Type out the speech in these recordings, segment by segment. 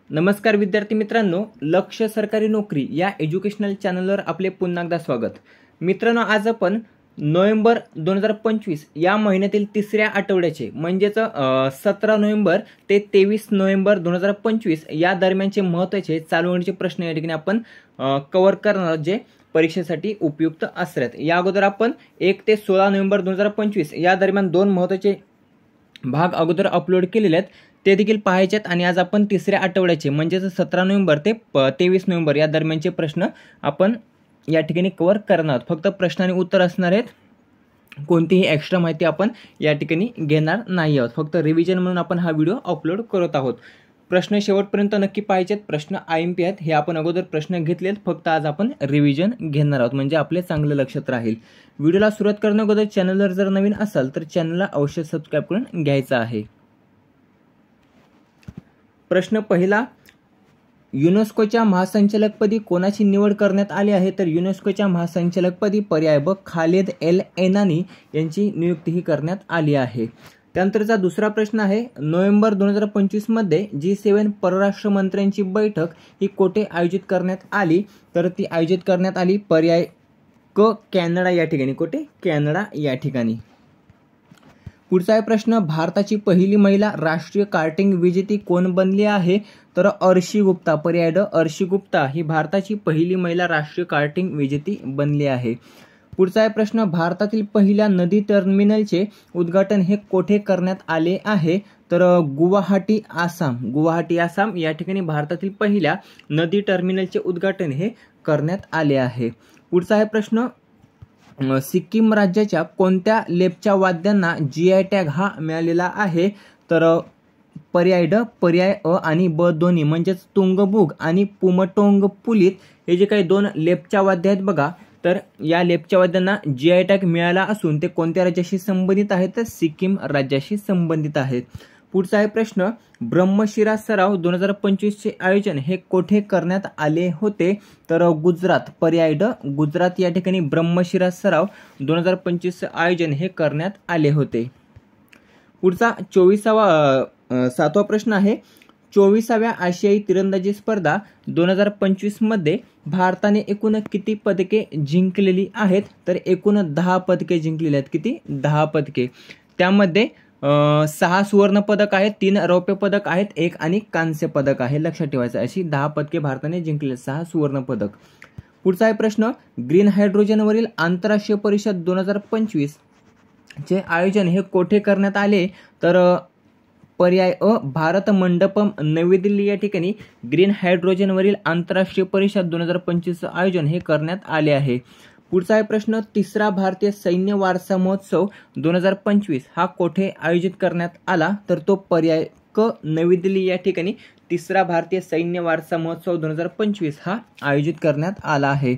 नमस्कार विद्यार्थी मित्रांनो, लक्ष सरकारी नोकरी या एज्युकेशनल चॅनलवर आपले पुन्हा एकदा स्वागत। मित्रांनो, आज आपण नोव्हेंबर 2025 या महिन्यातील तिसऱ्या आठवड्याचे म्हणजेच 17 नोव्हेंबर ते 23 नोव्हेंबर 2025 या दरम्यानचे महत्त्वाचे चालू घडामोडीचे प्रश्न या ठिकाणी आपण कव्हर करणार आहोत, जे परीक्षेसाठी उपयुक्त असतात। या अगोदर आपण 1 ते 16 नोव्हेंबर 2025 या दरम्यान दोन महत्त्वाचे भाग अगोदर अपलोड केलेले आहेत, ते देखील पाहायचे आहेत। आणि आज आपण तिसऱ्या आठवड्याचे म्हणजेच 17 नोव्हेंबर ते 23 नोव्हेंबर या दरम्यानचे प्रश्न आपण या ठिकाणी कव्हर करणार आहोत। फक्त प्रश्न आणि उत्तर असणार आहेत, कोणतीही एक्स्ट्रा माहिती आपण या ठिकाणी घेणार नाही आहोत। फक्त रिव्हिजन म्हणून आपण हा व्हिडिओ अपलोड करत आहोत। प्रश्न शेवटपर्यंत नक्की पाहायचेत। प्रश्न IMP आहेत, हे आपण अगोदर प्रश्न घेतलेत, फक्त आज आपण रिव्हिजन घेणार आहोत, म्हणजे आपले चांगले लक्षात राहील। व्हिडिओला सुरुवात करण्याअगोदर चॅनलवर जर नवीन असाल तर चॅनलला अवश्य सबस्क्राइब करून घ्यायचं आहे। प्रश्न पहिला, युनेस्कोच्या महासंचालकपदी कोणाची निवड करण्यात आली आहे? तर युनेस्कोच्या महासंचालकपदी पर्याय ब खालिद एल एनानी यांची नियुक्ती करण्यात आली आहे। त्यानंतरचा दुसरा प्रश्न आहे, नोव्हेंबर 2025 मध्ये G7 परराष्ट्र मंत्र्यांची बैठक ही कोठे आयोजित करण्यात आली? तर ती आयोजित करण्यात आली पर्याय क कॅनडा या ठिकाणी। कोठे? कॅनडा या ठिकाणी। पुढचा आहे प्रश्न, भारताची पहिली महिला राष्ट्रीय कार्टिंग विजेती कोण बनली आहे? तर अर्शी गुप्ता। पर्याय ड अर्शी गुप्ता ही भारताची पहिली महिला राष्ट्रीय कार्टिंग विजेती बनली आहे। पुढचा आहे प्रश्न, भारतातील पहिल्या नदी टर्मिनलचे उद्घाटन हे कोठे करण्यात आले आहे? तर गुवाहाटी आसाम। गुवाहाटी आसाम या ठिकाणी भारतातील पहिल्या नदी टर्मिनलचे उद्घाटन हे करण्यात आले आहे। पुढचा आहे प्रश्न, सिक्कीम राज्याच्या कोणत्या लेपच्या वाद्यांना GI टॅग हा मिळालेला आहे? तर पर्याय ड पर्याय अ आणि ब दोन्ही, म्हणजेच तुंगबुग आणि पुमटोंग पुलित हे जे काही दोन लेपच्या वाद्य आहेत बघा, तर या लेपच्या वाद्यांना GI टॅग मिळाला असून ते कोणत्या राज्याशी संबंधित आहेत? तर सिक्कीम राज्याशी संबंधित आहेत। पुढचा आहे प्रश्न, ब्रह्मशिरा सराव 2025 चे आयोजन हे कोठे करण्यात आले होते? तर गुजरात। पर्याय ड गुजरात या ठिकाणी ब्रह्मशिरा सराव 2025 चे आयोजन हे करण्यात आले होते। पुढचा 7वा प्रश्न आहे, 24व्या आशियाई तिरंदाजी स्पर्धा 2025 मध्ये भारताने एकूण किती पदके जिंकलेली आहेत? तर एकूण 10 पदके जिंकलेली आहेत। किती? 10 पदके। त्यामध्ये 6 सुवर्ण पदक आहेत, 3 रौप्य पदक आहेत, 1 आणि कांस्य पदक आहे। लक्षात ठेवायचं, अशी 10 पदके भारताने जिंकले, 6 सुवर्ण पदक। पुढचा आहे प्रश्न, ग्रीन हायड्रोजनवरील आंतरराष्ट्रीय परिषद 2025 चे आयोजन हे कोठे करण्यात आले? तर पर्याय अ भारत मंडपम नवी दिल्ली या ठिकाणी ग्रीन हायड्रोजनवरील आंतरराष्ट्रीय परिषद 2025 चे आयोजन हे करण्यात आले आहे। पुढचा आहे प्रश्न, तिसरा भारतीय सैन्य वारसा महोत्सव 2025 हा कोठे आयोजित करण्यात आला? तर तो पर्याय क नवी दिल्ली या ठिकाणी तिसरा भारतीय सैन्य वारसा महोत्सव 2025 हा आयोजित करण्यात आला आहे।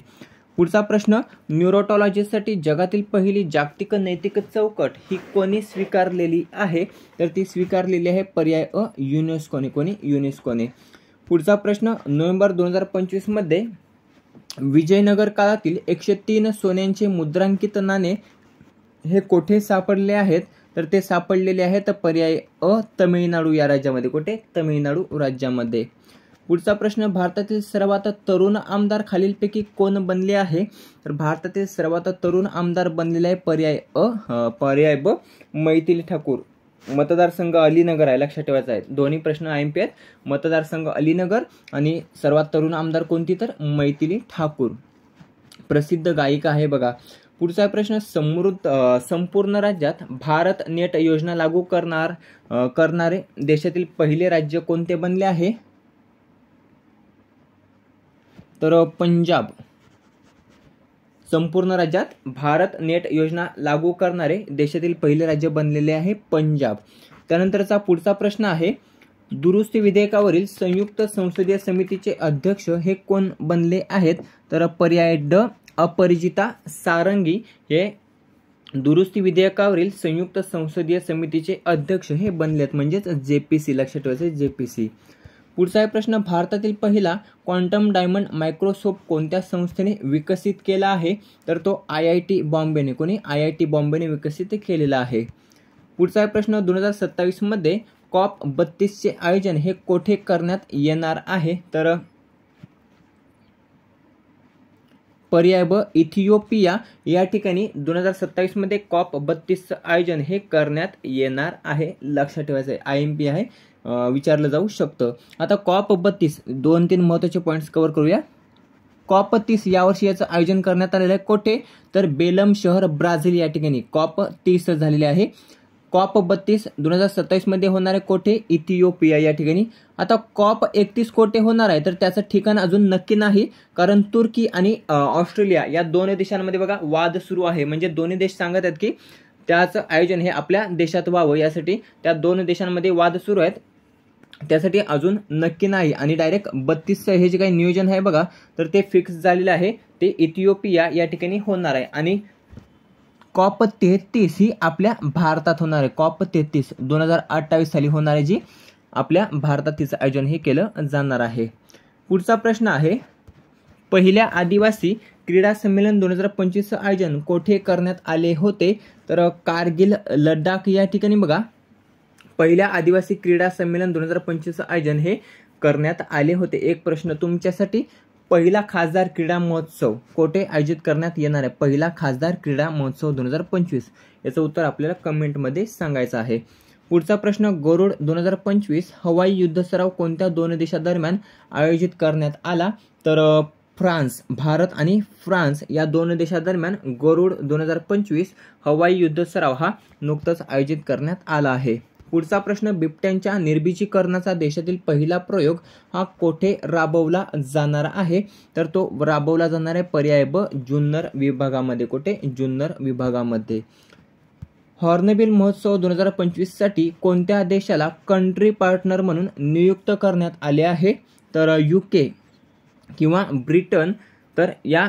पुढचा प्रश्न, न्यूरोटॉलॉजीसाठी जगातील पहिली जागतिक नैतिक चौकट ही कोणी स्वीकारलेली आहे? तर ती स्वीकारलेली आहे पर्याय अ युनेस्कोने। कोणी? युनेस्कोने। पुढचा प्रश्न, नोव्हेंबर 2025 मध्ये विजयनगर काळातील 103 सोन्यांचे मुद्रांकित नाणे हे कोठे सापडले आहेत? तर ते सापडलेले आहेत पर्याय अ तमिळनाडू या राज्यामध्ये। कुठे? तमिळनाडू राज्यामध्ये। पुढचा प्रश्न, भारतातील सर्वात तरुण आमदार खालीलपैकी कोण बनले आहे? तर भारतातील सर्वात तरुण आमदार बनलेले आहे पर्याय अ पर्याय ब मैथिली ठाकूर। मतदारसंघ अलीनगर आहे, लक्षात ठेवायचा आहे। दोन्ही प्रश्न IMP आहेत, मतदारसंघ अलीनगर आणि सर्वात तरुण आमदार कोणती? तर मैथिली ठाकूर, प्रसिद्ध गायिका आहे बघा। पुढचा प्रश्न, संपूर्ण राज्यात भारत नेट योजना लागू करणारे देशातील पहिले राज्य कोणते बनले आहे? तर पंजाब। संपूर्ण राज्यात भारत नेट योजना लागू करणारे देशातील पहिले राज्य बनलेले आहे पंजाब। त्यानंतरचा पुढचा प्रश्न आहे, दुरुस्ती विधेयकावरील संयुक्त संसदीय समितीचे अध्यक्ष हे कोण बनले आहेत? तर पर्याय ड अपराजिता सारंगी हे दुरुस्ती विधेयकावरील संयुक्त संसदीय समितीचे अध्यक्ष हे बनले आहेत, म्हणजेच JPC। लक्षात ठेवायचे, JPC। पुढचा आहे प्रश्न, भारतातील पहिला क्वांटम डायमंड मायक्रोस्कोप कोणत्या संस्थेने विकसित केला आहे? तर तो IIT बॉम्बेने। कोणी? IIT बॉम्बेने विकसित केलेला आहे। पुढचा प्रश्न 2027 मध्ये COP32चे आयोजन हे कोठे करण्यात येणार आहे? तर पर्याय ब इथिओपिया या ठिकाणी 2027 मध्ये COP32चं आयोजन हे करण्यात येणार आहे. लक्षात ठेवायचं आहे, IMP आहे, विचारलं जाऊ शकतं. आता COP32 2-3 महत्त्वाचे पॉईंट्स कव्हर करूया. COP30 यावर्षी याचं आयोजन करण्यात आलेलं आहे. कोठे? तर बेलम शहर, ब्राझील या ठिकाणी COP30 झालेले आहे. COP32 2027 मध्ये होणार आहे. कोठे? इथिओपिया या ठिकाणी. आता COP31 कोठे होणार आहे? तर त्याचं ठिकाण अजून नक्की नाही, कारण तुर्की आणि ऑस्ट्रेलिया या दोन देशांमध्ये बघा वाद सुरू आहे. म्हणजे दोन्ही देश सांगत आहेत की त्याचं आयोजन हे आपल्या देशात व्हावं, यासाठी त्या दोन देशांमध्ये वाद सुरू आहेत. त्यासाठी अजून नक्की नाही आणि डायरेक्ट 32 हे जे काही नियोजन आहे बघा, तर ते फिक्स झालेलं आहे. ते इथिओपिया या ठिकाणी होणार आहे. आणि COP33 ही आपल्या भारतात होणार आहे. COP33 2028 साली होणार आहे, जी आपल्या भारतात तिचं आयोजन हे केलं जाणार आहे. पुढचा प्रश्न आहे, पहिल्या आदिवासी क्रीडा संमेलन 2025चं आयोजन कोठे करण्यात आले होते? तर कारगिल, लडाख या ठिकाणी बघा पहिल्या आदिवासी क्रीडा संमेलन 2025चं आयोजन हे करण्यात आले होते. एक प्रश्न तुमच्यासाठी, पहिला खासदार क्रीडा महोत्सव कोठे आयोजित करण्यात येणार आहे? पहिला खासदार क्रीडा महोत्सव 2025, याचं उत्तर आपल्याला कमेंटमध्ये सांगायचं आहे. पुढचा प्रश्न, गरुड 2025 हवाई युद्ध सराव कोणत्या दोन देशांदरम्यान आयोजित करण्यात आला? तर फ्रान्स, भारत आणि फ्रान्स या दोन देशांदरम्यान गरुड 2025 हवाई युद्ध सराव हा नुकताच आयोजित करण्यात आला आहे. पुढचा प्रश्न, बिबट्यांच्या निर्बीजीकरणाचा देशातील पहिला प्रयोग हा कोठे राबवला जाणार आहे? तर तो राबवला जाणार आहे पर्याय ब जुन्नर विभागामध्ये. कोठे? जुन्नर विभागामध्ये. हॉर्नबिल महोत्सव 2025 साठी कोणत्या देशाला कंट्री पार्टनर म्हणून नियुक्त करण्यात आले आहे? तर UK किंवा ब्रिटन. तर या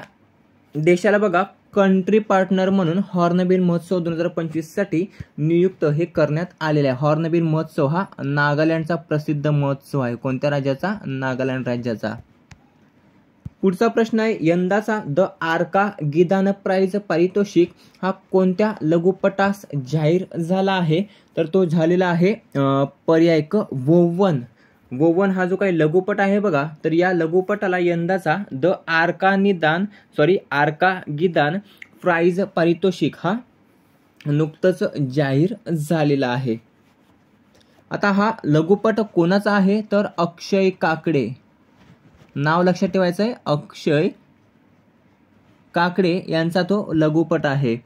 देशाला बघा कंट्री पार्टनर म्हणून हॉर्नबिल महोत्सव 2025 साठी नियुक्त हे करण्यात आलेला आहे. हॉर्नबिल महोत्सव हा नागालँडचा प्रसिद्ध महोत्सव आहे. कोणत्या राज्याचा? नागालँड राज्याचा. पुढचा प्रश्न आहे, यंदाचा द आर्का गिदान प्राइज पारितोषिक हा कोणत्या लघुपटास जाहीर झाला आहे? तर तो झालेला आहे पर्याय क वोवन. वोवन हा जो काही लघुपट आहे बघा, तर या लघुपटाला यंदाचा द आर्का गिदान प्राइज पारितोषिक हा नुकतंच जाहीर झालेला आहे. आता हा लघुपट कोणाचा आहे? तर अक्षय काकडे. नाव लक्षात ठेवायचं आहे, अक्षय काकडे यांचा तो लघुपट आहे.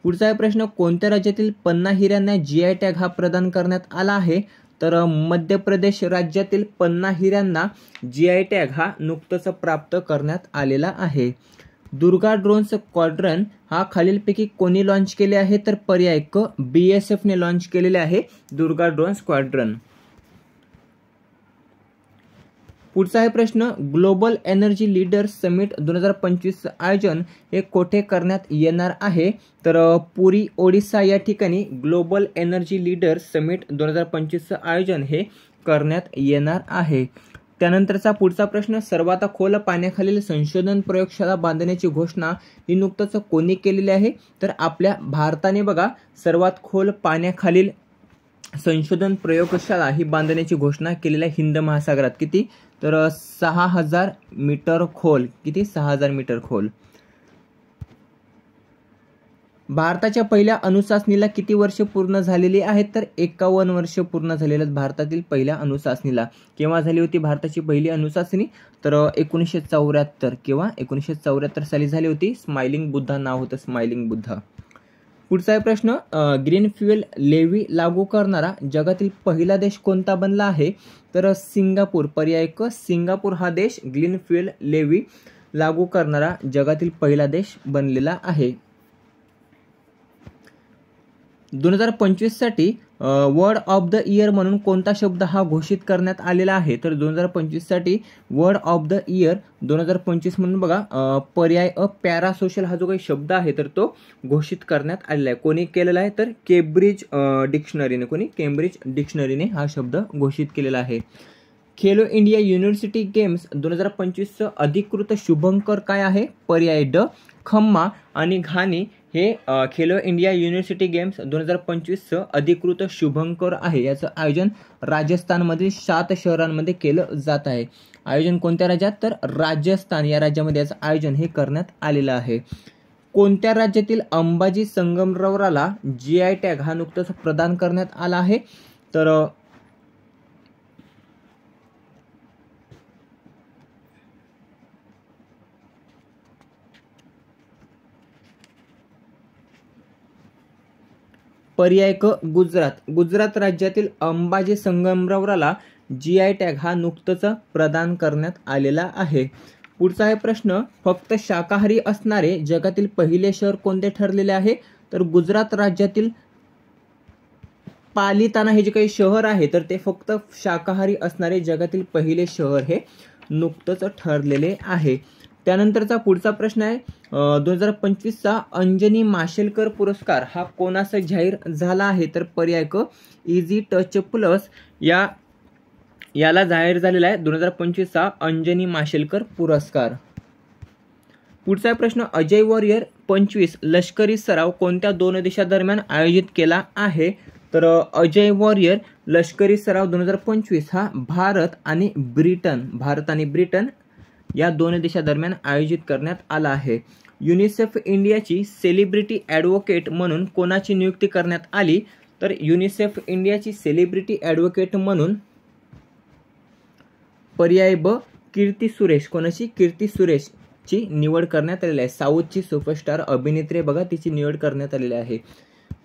पुढचा प्रश्न, कोणत्या राज्यातील 50 हिऱ्यांना GI टॅग हा प्रदान करण्यात आला आहे? तर मध्य प्रदेश राज्यातील 50 हिऱ्यांना GI टॅग हा नुकतंच प्राप्त करण्यात आलेला आहे. दुर्गा ड्रोन स्क्वॉड्रन हा खालीलपैकी कोणी लॉन्च केले आहे? तर पर्याय क BSF ने लॉन्च केलेले आहे दुर्गा ड्रोन स्क्वॉड्रन. पुढचा आहे प्रश्न, ग्लोबल एनर्जी लीडर्स समिट 2025 आयोजन हे कोठे करण्यात येणार आहे? तर पुरी, ओडिसा या ठिकाणी ग्लोबल एनर्जी लीडर्स समिट 2025 आयोजन हे करण्यात येणार आहे. त्यानंतरचा पुढचा प्रश्न, सर्वात खोल पाण्याखालील संशोधन प्रयोगशाळा बांधण्याची घोषणा ही नुकतंच कोणी केलेली आहे? तर आपल्या भारताने बघा सर्वात खोल पाण्याखालील संशोधन प्रयोगशाळा ही बांधण्याची घोषणा केलेली आहे हिंद महासागरात. किती? तर 6000 मीटर खोल. किती? 6000 मीटर खोल. भारताच्या पहिल्या अणुचाचणीला किती वर्ष पूर्ण झालेली आहेत? तर 51 वर्ष पूर्ण झालेले आहेत भारतातील पहिल्या अणुचाचणीला. केव्हा झाली होती भारताची पहिली अणुचाचणी? तर 1974 किंवा 1974 साली झाली होती. स्माइलिंग बुद्धा नाव होतं, स्माइलिंग बुद्धा. पुढचा प्रश्न, ग्रीन फ्युएल लेव्ही लागू करणारा जगातील पहिला देश कोणता बनला आहे? तर सिंगापूर. पर्याय क सिंगापूर हा देश ग्रीन फ्युएल लेव्ही लागू करणारा जगातील पहिला देश बनलेला आहे. 2025 साठी वर्ड ऑफ द इयर म्हणून कोणता शब्द हा घोषित करण्यात आलेला आहे? तर 2025 साठी वर्ड ऑफ द इयर 2025 म्हणून बघा पर्याय अ पॅरासोशल हा जो काही शब्द आहे तर तो घोषित करण्यात आलेला आहे. कोणी केलेला आहे? तर केम्ब्रिज डिक्शनरीने. कोणी? केम्ब्रिज डिक्शनरीने हा शब्द घोषित केलेला आहे. खेलो इंडिया युनिव्हर्सिटी गेम्स 2025 अधिकृत शुभंकर काय आहे? पर्याय ड खम्मा आणि घाणी हे खेलो इंडिया युनिव्हर्सिटी गेम्स 2025चं अधिकृत शुभंकर आहे. याचं आयोजन राजस्थानमधील 7 शहरांमध्ये केलं जात आहे. आयोजन कोणत्या राज्यात, तर राजस्थान या राज्यामध्ये याचं आयोजन हे करण्यात आलेलं आहे. कोणत्या राज्यातील अंबाजी संगमरवराला GI टॅग हा नुकताच प्रदान करण्यात आला आहे, तर पर्याय क गुजरात. गुजरात राज्यातील अंबाजी संगमरवराला GI टॅग हा नुकताच प्रदान करण्यात आलेला आहे. पुढचा आहे प्रश्न, फक्त शाकाहारी असणारे जगातील पहिले शहर कोणते ठरलेले आहे, तर गुजरात राज्यातील पालिताना हे जे काही शहर आहे तर ते फक्त शाकाहारी असणारे जगातील पहिले शहर हे नुकतंच ठरलेले आहे. त्यानंतरचा पुढचा प्रश्न आहे 2025चा अंजनी माशेलकर पुरस्कार हा कोणास जाहीर झाला आहे, तर पर्याय क इझी टच प्लस याला जाहीर झालेला आहे 2025चा अंजनी माशेलकर पुरस्कार. पुढचा प्रश्न, अजय वॉरियर 25 लष्करी सराव कोणत्या 2 देशांदरम्यान आयोजित केला आहे, तर अजय वॉरियर लष्करी सराव 2025 हा भारत आणि ब्रिटन या 2 देशांदरम्यान आयोजित करण्यात आला आहे. युनिसेफ इंडियाची सेलिब्रिटी ॲडव्होकेट म्हणून कोणाची नियुक्ती करण्यात आली, तर युनिसेफ इंडियाची सेलिब्रिटी ॲडव्होकेट म्हणून पर्याय ब कीर्ती सुरेश. कोणाची, कीर्ती सुरेशची निवड करण्यात आलेली आहे. साऊथची सुपरस्टार अभिनेत्री बघा, तिची निवड करण्यात आलेली आहे.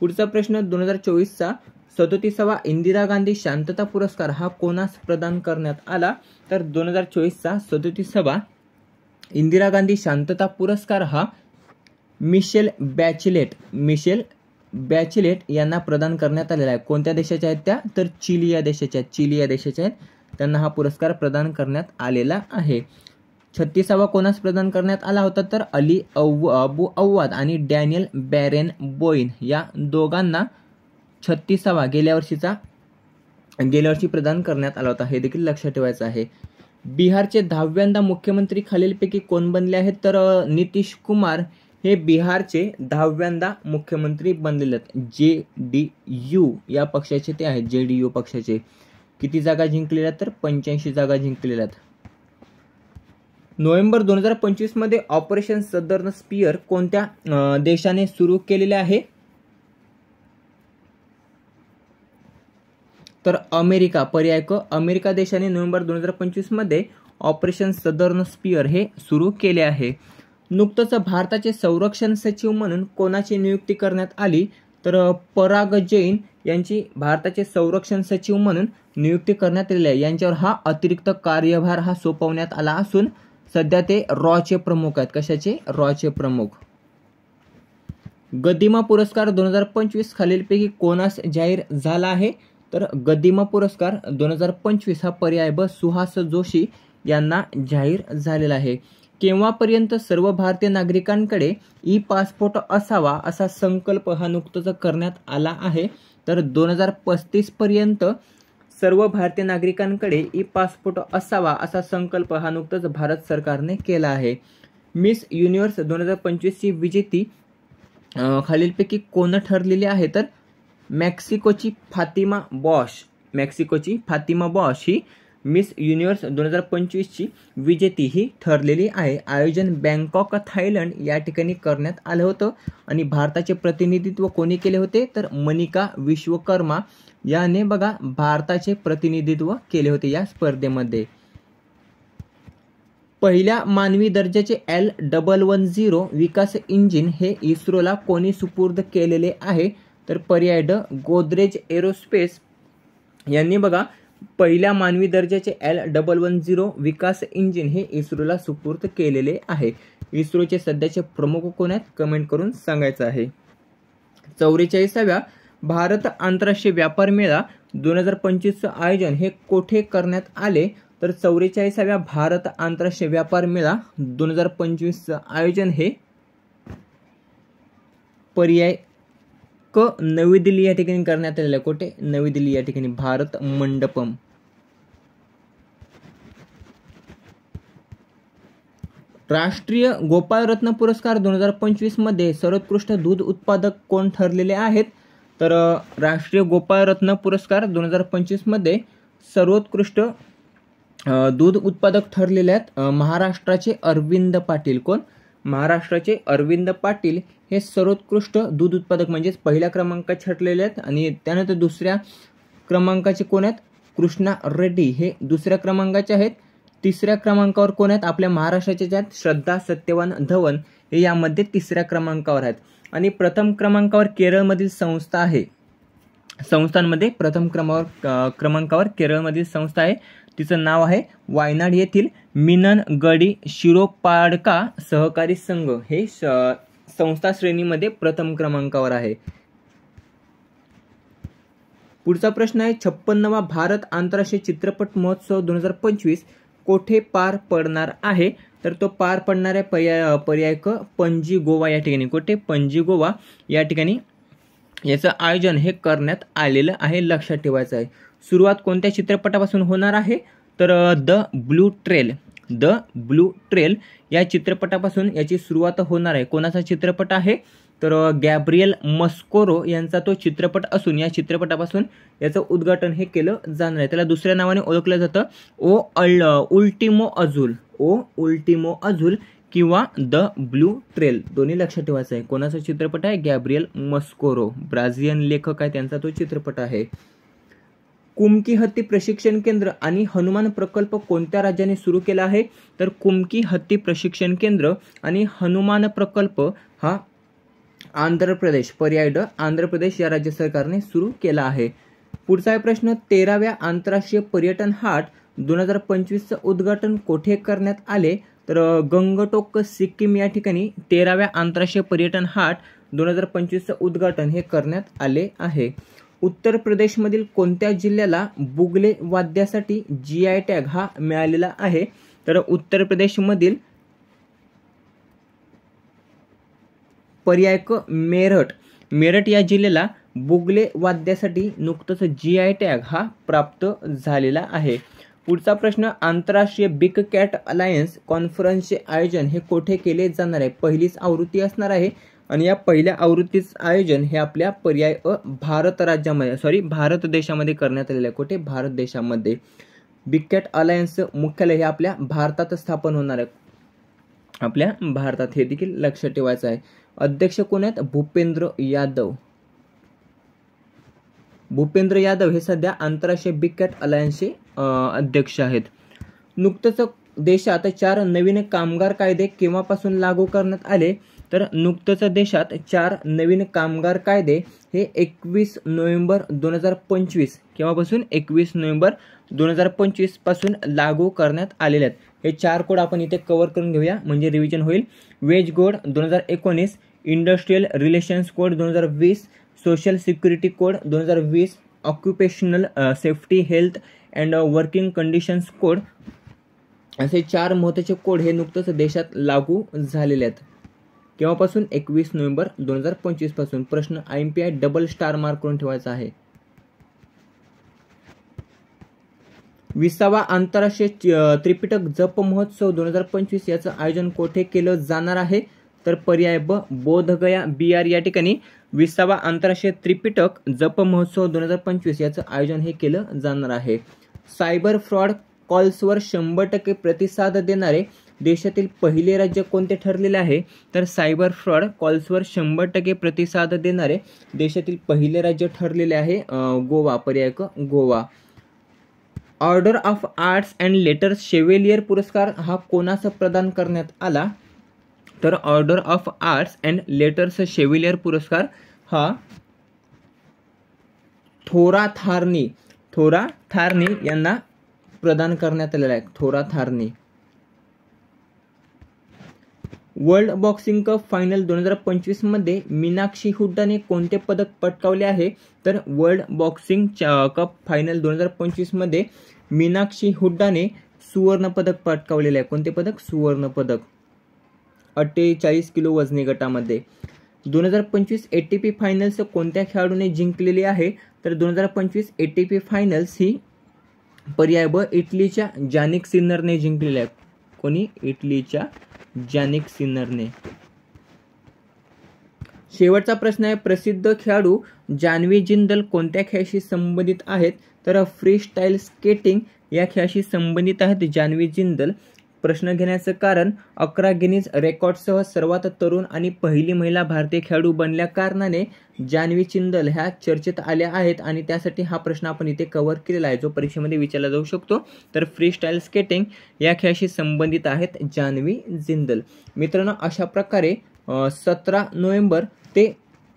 पुढचा प्रश्न 2024चा 37वा इंदिरा गांधी शांतता पुरस्कार हा कोणास प्रदान करण्यात आला, तर 2024चा 37वा इंदिरा गांधी शांतता पुरस्कार हा मिशेल बॅचेलेट यांना प्रदान करण्यात आलेला आहे. कोणत्या देशाच्या आहेत त्या, तर चिली या देशाच्या आहेत. त्यांना हा पुरस्कार प्रदान करण्यात आलेला आहे. 36वा कोणास प्रदान करण्यात आला होता, तर अली अबू अव्वाद आणि डॅनियल बॅरेन बोईन या दोघांना 36वा गेल्या वर्षी प्रदान करण्यात आला होता. हे देखील लक्षात ठेवायचं आहे. बिहारचे 10व्यांदा मुख्यमंत्री खालीलपैकी कोण बनले आहेत, तर नितीश कुमार हे बिहारचे 10व्यांदा मुख्यमंत्री बनलेले आहेत. JDU या पक्षाचे ते आहेत. JDU पक्षाचे किती जागा जिंकलेल्या आहेत, तर 85 जागा जिंकलेल्या आहेत. नोव्हेंबर 2025 मध्ये ऑपरेशन सदर्न स्पियर कोणत्या देशाने सुरू केलेले आहे, तर अमेरिका. पर्याय क अमेरिका देशाने नोव्हेंबर 2025 मध्ये ऑपरेशन सदर्न स्पियर हे सुरू केले आहे. नुकतंच भारताचे संरक्षण सचिव म्हणून कोणाची नियुक्ती करण्यात आली, तर पराग जैन यांची भारताचे संरक्षण सचिव म्हणून नियुक्ती करण्यात आलेली आहे. यांच्यावर हा अतिरिक्त कार्यभार हा सोपवण्यात आला असून सध्या ते रॉचे प्रमुख आहेत. कशाचे, रॉचे प्रमुख. गदिमा पुरस्कार 2025 खालीलपैकी कोणास जाहीर झाला आहे, तर गदिमा पुरस्कार 2025 हा पर्याय ब सुहास जोशी यांना जाहीर झालेला आहे. केव्हापर्यंत सर्व भारतीय नागरिकांकडे ई-पासपोर्ट असावा असा संकल्प हा नुकताच करण्यात आला आहे, तर 2035 पर्यंत सर्व भारतीय नागरिकांकडे ई-पासपोर्ट असावा असा संकल्प हा नुकताच भारत सरकारने केला आहे. मिस युनिव्हर्स 2025ची विजेती खालीलपैकी कोण ठरलेली आहे, तर मेक्सिकोची फातिमा बॉश ही मिस युनिव्हर्स 2025ची विजेती ही ठरलेली आहे. आयोजन बँकॉक थायलंड या ठिकाणी करण्यात आलं होतं आणि भारताचे प्रतिनिधित्व कोणी केले होते, तर मनिका विश्वकर्मा याने बघा भारताचे प्रतिनिधित्व केले होते या स्पर्धेमध्ये. पहिल्या मानवी दर्जाचे L110 विकास इंजिन हे इस्रोला कोणी सुपूर्द केलेले आहे, तर पर्याय ड गोदरेज एरोस्पेस यांनी बघा पहिल्या मानवी दर्जाचे L110 विकास इंजिन हे इस्रोला सुपूर्द केलेले आहे. इस्रोचे सध्याचे प्रमुख कोण आहेत, कमेंट करून सांगायचं आहे. 44व्या भारत आंतरराष्ट्रीय व्यापार मेळा 2025चं आयोजन हे कोठे करण्यात आले, तर 44व्या भारत आंतरराष्ट्रीय व्यापार मेळा 2025चं आयोजन हे पर्याय क नवी दिल्ली या ठिकाणी करण्यात आलेलं आहे. कोठे, नवी दिल्ली या ठिकाणी भारत मंडपम. राष्ट्रीय गोपाळरत्न पुरस्कार 2025 मध्ये सर्वोत्कृष्ट दूध उत्पादक कोण ठरलेले आहेत? तर राष्ट्रीय गोपाळरत्न पुरस्कार 2025 मध्ये सर्वोत्कृष्ट दूध उत्पादक ठरलेले आहेत महाराष्ट्राचे अरविंद पाटील. कोण? महाराष्ट्राचे अरविंद पाटील हे सर्वोत्कृष्ट दूध उत्पादक म्हणजेच पहिल्या क्रमांकाचे ठरलेले आहेत. आणि त्यानंतर दुसऱ्या क्रमांकाचे कोण आहेत? कृष्णा रेड्डी हे दुसऱ्या क्रमांकाचे आहेत. तिसऱ्या क्रमांकावर कोण आहेत? आपल्या महाराष्ट्राचे आहेत श्रद्धा सत्यवान धवन हे यामध्ये तिसऱ्या क्रमांकावर आहेत. आणि प्रथम क्रमांकावर केरळमधील संस्था आहे. संस्थांमध्ये प्रथम क्रमांकावर केरळमधील संस्था आहे. तिचं नाव आहे वायनाड येथील मिननगडी शिरोपाडका सहकारी संघ हे संस्था श्रेणीमध्ये प्रथम क्रमांकावर आहे. पुढचा प्रश्न आहे 56वा भारत आंतरराष्ट्रीय चित्रपट महोत्सव 2025 कोठे पार पडणार आहे? तर तो पार पडणाऱ्या पर्याय क पणजी गोवा या ठिकाणी. कोठे? पणजी गोवा या ठिकाणी याचं आयोजन हे करण्यात आलेलं आहे, लक्षात ठेवायचं आहे. सुरुवात कोणत्या चित्रपटापासून होणार आहे? तर द ब्लू ट्रेल या चित्रपटापासून याची सुरुवात होणार आहे. कोणाचा चित्रपट आहे? तर गॅब्रियल मस्कोरो यांचा तो चित्रपट असून या चित्रपटापासून याचं उद्घाटन हे केलं जाणार आहे. त्याला दुसऱ्या नावाने ओळखलं जातं उल्टिमो अझुल किंवा द ब्लू ट्रेल, दोन्ही लक्षात ठेवायचं आहे. कोणाचा चित्रपट आहे? गॅब्रियल मस्कोरो, ब्राझिलियन लेखक आहे, त्यांचा तो चित्रपट आहे. कुमकी हत्ती प्रशिक्षण केंद्र आणि हनुमान प्रकल्प कोणत्या राज्याने सुरू केला आहे? तर कुमकी हत्ती प्रशिक्षण केंद्र आणि हनुमान प्रकल्प हा आंध्र प्रदेश, पर्याय ड, आंध्र प्रदेश या राज्य सरकारने सुरू केला आहे. पुढचा प्रश्न 13व्या आंतरराष्ट्रीय पर्यटन हाट 2025चं उद्घाटन कोठे करण्यात आले? तर गंगटोक सिक्कीम या ठिकाणी 13व्या आंतरराष्ट्रीय पर्यटन हाट 2025चं उद्घाटन हे करण्यात आले आहे. उत्तर प्रदेशमधील कोणत्या जिल्ह्याला बुगले वाद्यासाठी GI टॅग हा मिळालेला आहे? तर उत्तर प्रदेशमधील पर्याय क मेरठ या जिल्ह्याला बुगले वाद्यासाठी नुकतंच GI टॅग हा प्राप्त झालेला आहे. पुढचा प्रश्न आंतरराष्ट्रीय बिग कॅट अलायन्स कॉन्फरन्सचे आयोजन हे कोठे केले जाणार आहे? पहिलीच आवृत्ती असणार आहे आणि या पहिल्या आवृत्तीचं आयोजन हे आपल्या पर्याय अ भारत देशामध्ये करण्यात आलेलं आहे. कोठे? भारत देशामध्ये. बिग कॅट अलायन्सचं मुख्यालय हे आपल्या भारतात स्थापन होणार आहे, आपल्या भारतात, हे देखील लक्षात ठेवायचं आहे. अध्यक्ष कोण आहेत? भूपेंद्र यादव हे सध्या आंतरराष्ट्रीय बिग कॅट अलायन्सचे अध्यक्ष आहेत. नुकतंच देशात 4 नवीन कामगार कायदे केव्हापासून लागू करण्यात आले? तर नुकतंच देशात 4 नवीन कामगार कायदे हे 21 नोव्हेंबर 2025 केव्हापासून? 21 नोव्हेंबर 2025 पासून लागू करण्यात आलेले आहेत. हे 4 कोड आपण इथे कव्हर करून घेऊया म्हणजे रिव्हिजन होईल. Wage code 2019, industrial relations code 2020, social security code 2020, occupational safety health and working conditions code, असे 4 महत्त्वाचे कोड हे नुकतंच देशात लागू झालेले आहेत. केव्हापासून? 21 नोव्हेंबर 2025 पासून. प्रश्न IMPI डबल स्टार मार्क करून ठेवायचा आहे. 20वा आंतरराष्ट्रीय त्रिपिटक जप महोत्सव 2025 याचं आयोजन कोठे केलं जाणार आहे? तर पर्याय ब, बोधगया BR या ठिकाणी 20वा आंतरराष्ट्रीय त्रिपिटक जप महोत्सव 2025 याचं आयोजन हे केलं जाणार आहे. सायबर फ्रॉड कॉल्सवर 100% प्रतिसाद देणारे देशातील पहिले राज्य कोणते ठरलेले आहे? तर सायबर फ्रॉड कॉल्सवर 100% प्रतिसाद देणारे देशातील पहिले राज्य ठरलेले आहे गोवा, पर्याय क Goa. Order of arts and letters chevalier पुरस्कार हा कोणास प्रदान करण्यात आला? तर order of arts and letters chevalier पुरस्कार हा थोरा थारनी यांना प्रदान करण्यात आलेला आहे. थोरा थारनी. वर्ल्ड बॉक्सिंग कप फायनल 2025 मध्ये मीनाक्षी हुड्डाने कोणते पदक पटकावले आहे? तर वर्ल्ड बॉक्सिंग कप फायनल 2025 मध्ये मीनाक्षी हुड्डाने सुवर्ण पदक पटकावलेले आहे. कोणते पदक? सुवर्ण पदक. 48 किलो वजनी गटामध्ये. 2025 ATP फायनल्स कोणत्या खेळाडूने जिंकलेली आहे? तर 2025 ATP फायनल्स ही पर्याय ब, इटलीच्या जानिक सिन्नरने जिंकलेली आहे. कोणी? इटलीच्या जॅनिक सिनरने. शेवटचा प्रश्न आहे, प्रसिद्ध खेळाडू जान्हवी जिंदल कोणत्या खेळाशी संबंधित आहेत? तर फ्री स्टाईल स्केटिंग या खेळाशी संबंधित आहेत जान्हवी जिंदल. प्रश्न घेण्याचं कारण, 11 गिनीज रेकॉर्डसह सर्वात तरुण आणि पहिली महिला भारतीय खेळाडू बनल्या कारणाने जान्हवी जिंदल ह्या चर्चेत आल्या आहेत आणि त्यासाठी हा प्रश्न आपण इथे कव्हर केलेला आहे, जो परीक्षेमध्ये विचारला जाऊ शकतो. तर फ्री स्टाईल स्केटिंग या खेळाशी संबंधित आहेत जान्हवी जिंदल. मित्रांनो, अशा प्रकारे 17 नोव्हेंबर ते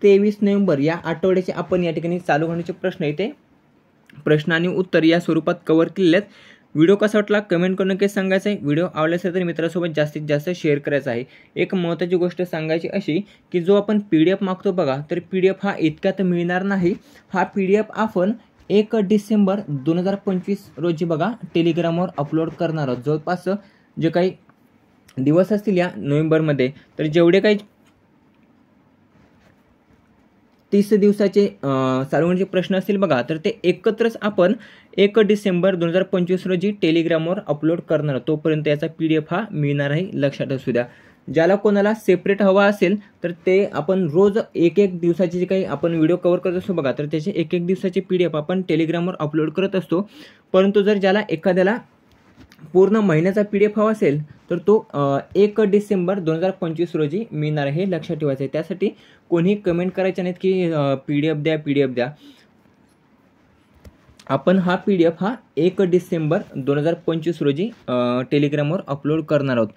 23 नोव्हेंबर या आठवड्याचे आपण या ठिकाणी चालू होण्याचे प्रश्न इथे प्रश्न आणि उत्तर या स्वरूपात कव्हर केलेले आहेत. व्हिडिओ कसा वाटला कमेंट करून नक्की सांगायचं आहे. व्हिडिओ आवडला असेल तर मित्रांसोबत जास्तीत जास्त शेअर करायचा आहे. एक महत्त्वाची गोष्ट सांगायची अशी की जो आपण PDF मागतो बघा, तर PDF हा इतक्यात मिळणार नाही. हा PDF आपण 1 डिसेंबर 2025 रोजी बघा टेलिग्रामवर अपलोड करणार आहोत. जवळपास जे काही दिवस असतील या नोव्हेंबरमध्ये, तर जेवढे काही 30 दिवसाचे चालवण्याचे प्रश्न असतील बघा, तर ते एकत्रच आपण 1 डिसेंबर 2025 रोजी टेलिग्रामवर अपलोड करणार. तोपर्यंत याचा PDF हा मिळणार आहे, लक्षात असू द्या. ज्याला कोणाला सेपरेट हवा असेल तर ते आपण रोज एक दिवसाचे जे काही आपण व्हिडिओ कव्हर करत असतो बघा, तर त्याचे एक दिवसाचे PDF आपण टेलिग्रामवर अपलोड करत असतो. परंतु जर ज्याला एखाद्याला पूर्ण महिन्याचा PDF हवा असेल तर तो 1 डिसेंबर 2025 रोजी मिळणार आहे, लक्षात ठेवायचं आहे. त्यासाठी कोणी कमेंट करायचे नाहीत की PDF द्या. आपण हा PDF हा 1 डिसेंबर 2025 रोजी टेलिग्रामवर अपलोड करणार आहोत.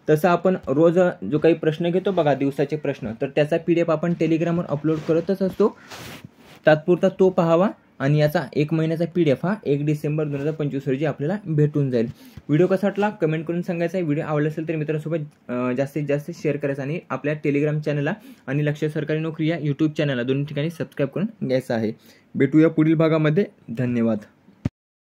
तसं आपण रोज जो काही प्रश्न घेतो बघा दिवसाचे प्रश्न, तर त्याचा PDF आपण टेलिग्रामवर अपलोड करतच असतो. तात्पुरता तो पाहावा आणि याचा 1 महिन्याचा PDF हा 1 डिसेंबर 2025 रोजी आपल्याला भेटून जाईल. व्हिडिओ कसा वाटला कमेंट करून सांगायचा आहे. व्हिडिओ आवडला असेल तर मित्रांसोबत जास्तीत जास्त शेअर करायचा आणि आपल्या टेलिग्राम चॅनलला आणि लक्ष्य सरकारी नोकरी या YouTube चॅनलला दोन्ही ठिकाणी सबस्क्राईब करून घ्यायचं आहे. भेटूया पुढील भागामध्ये. धन्यवाद.